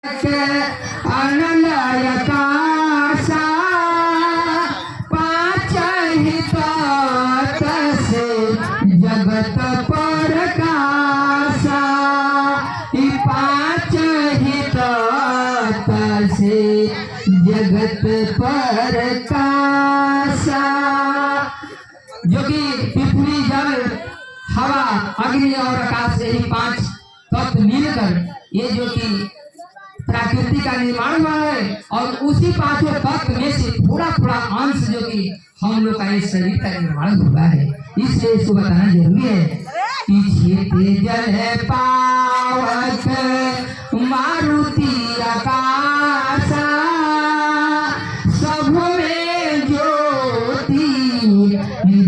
अनलयकाशा पाँच ही तत्व से जगत प्रकाशा। पाँच ही तत्व से जगत प्रकाशा, जो कि पृथ्वी जल हवा अग्नि और आकाश से ही पांच तत्व मिलकर ये जो कि प्रकृति का निर्माण हुआ है। और उसी पांचों तत्व में से थोड़ा थोड़ा अंश जो कि हम लोग का इस शरीर का निर्माण हुआ है, इसलिए इसको बताना जरूरी है। पीछे जल है पावक मारुति आकाशा, सब में ज्योति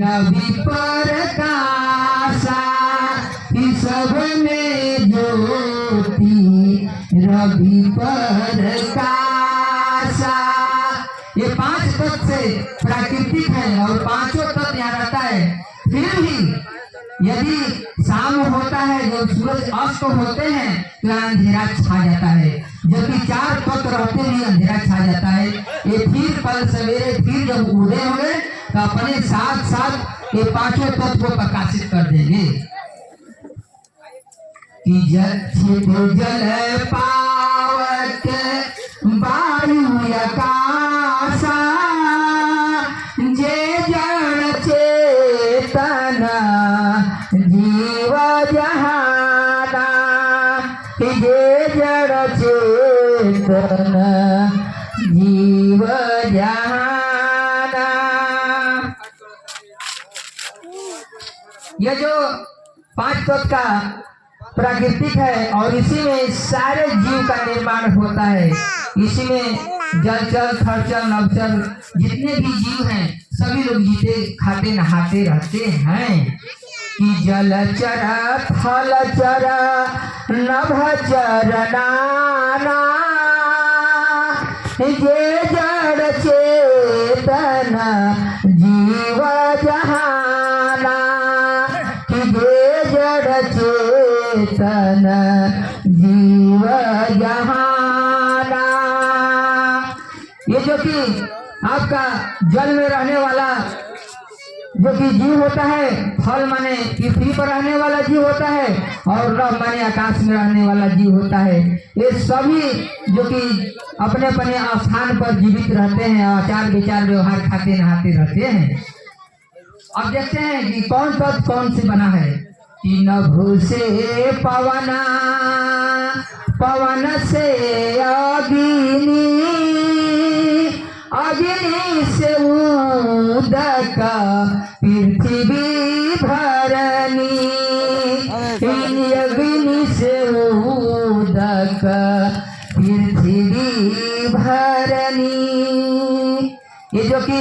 रवि प्रकाशा। सब में ज्योति रवि प्रकाशा। ये पांच तत्व से प्राकृतिक है और पांचों तत्व यहाँ रहता है। फिर भी यदि शाम होता है, जब सूरज अस्त होते हैं तो अंधेरा छा जाता है। जबकि चार तत्व रहते ही अंधेरा छा जाता है। ये फिर कल सवेरे फिर जब उदय होंगे तो अपने साथ साथ ये पांचों तत्व को प्रकाशित कर देंगे। कि जल पावक वायु आकाशा, जे जड़ चेतना जीव जहाना। जे जड़ चेतना जीव जहाना। ये जो पांच तत्व का प्राकृतिक है और इसी में सारे जीव का निर्माण होता है। इसी में जलचर थलचर नभचर जितने भी जीव हैं सभी लोग जीते खाते नहाते रहते हैं। कि जलचर थलचर नभचर नाना, जे जड़ चेतना जीव जहाना। जे जड़ चेतना जीव जहाना। ये जो कि आपका जल में रहने वाला जो कि जीव होता है, फल माने पृथ्वी पर रहने वाला जीव होता है और रव माने आकाश में रहने वाला जीव होता है। ये सभी जो कि अपने अपने स्थान पर जीवित रहते हैं, आचार विचार व्यवहार खाते नहाते रहते हैं। अब देखते हैं कि कौन तत्व कौन से बना है। कि नभु से पवना, पवन से अग्नि, अग्नि से उदक पृथ्वी धरणी। अग्नि से उदक पृथ्वी धरणी। ये जो कि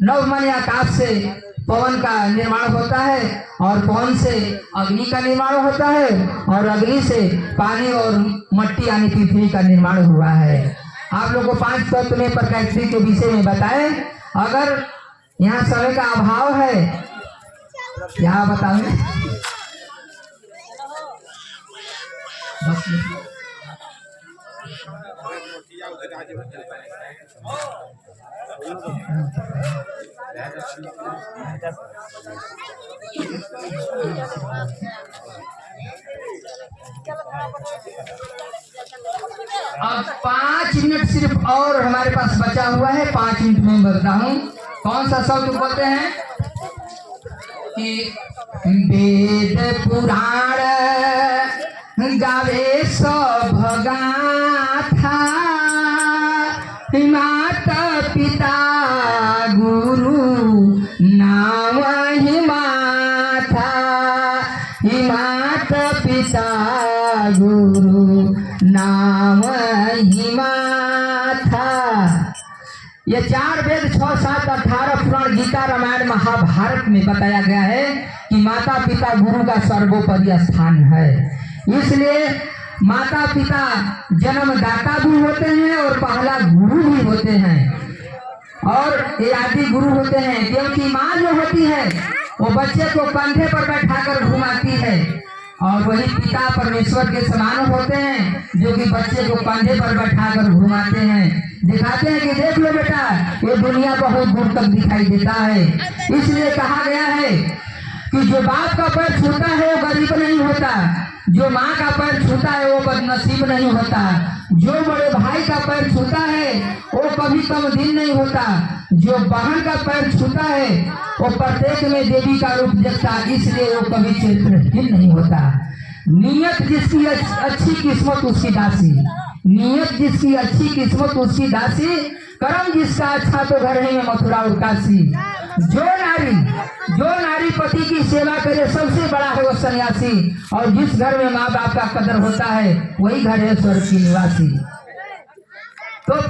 नव माने आकाश से पवन का निर्माण होता है और पवन से अग्नि का निर्माण होता है और अग्नि से पानी और मट्टी यानी पृथ्वी का निर्माण हुआ है। आप लोग को पांच तत्व में प्रकृति के विषय में बताएं। अगर यहाँ समय का अभाव है, क्या बताऊं? अब 5 मिनट सिर्फ और हमारे पास बचा हुआ है। 5 मिनट में बताता हूँ कौन सा शब्द बोलते हैं। कि वेद पुराण गावे सब गाथा, माता पिता गुरु नाम ही माथा। माता पिता गुरु नाम ही माथा। ये 4 वेद 6 7 18 पुराण गीता रामायण महाभारत में बताया गया है कि माता पिता गुरु का सर्वोपरि स्थान है। इसलिए माता पिता जन्मदाता भी होते हैं और पहला गुरु भी होते हैं और ये आदि गुरु होते हैं। क्योंकि माँ जो होती है वो बच्चे को कंधे पर बैठाकर घुमाती है और वही पिता परमेश्वर के समान होते हैं जो कि बच्चे को कंधे पर बैठाकर घुमाते हैं, दिखाते हैं कि देख लो बेटा ये दुनिया बहुत दूर तक दिखाई देता है। इसलिए कहा गया है कि जो बाप का पैर छूता है वो गरीब नहीं होता, जो माँ का पैर छूता है वो बदनसीब नहीं होता, जो बड़े भाई का पैर छूता है वो कभी कम दिन नहीं होता, जो बहन का पैर छूता है वो प्रत्येक में देवी का रूप देखता, इसलिए वो कभी चरित्रहीन नहीं होता। नियत जिसकी अच्छी किस्मत उसकी दासी, नियत जिसकी अच्छी किस्मत उसकी दासी, कर्म जिसका अच्छा तो घर है में मथुरा और काशी। जो नारी पति की सेवा करे सबसे बड़ा है वो सन्यासी, और जिस घर में माँ बाप का कदर होता है वही घर है स्वर्ग की निवासी। तो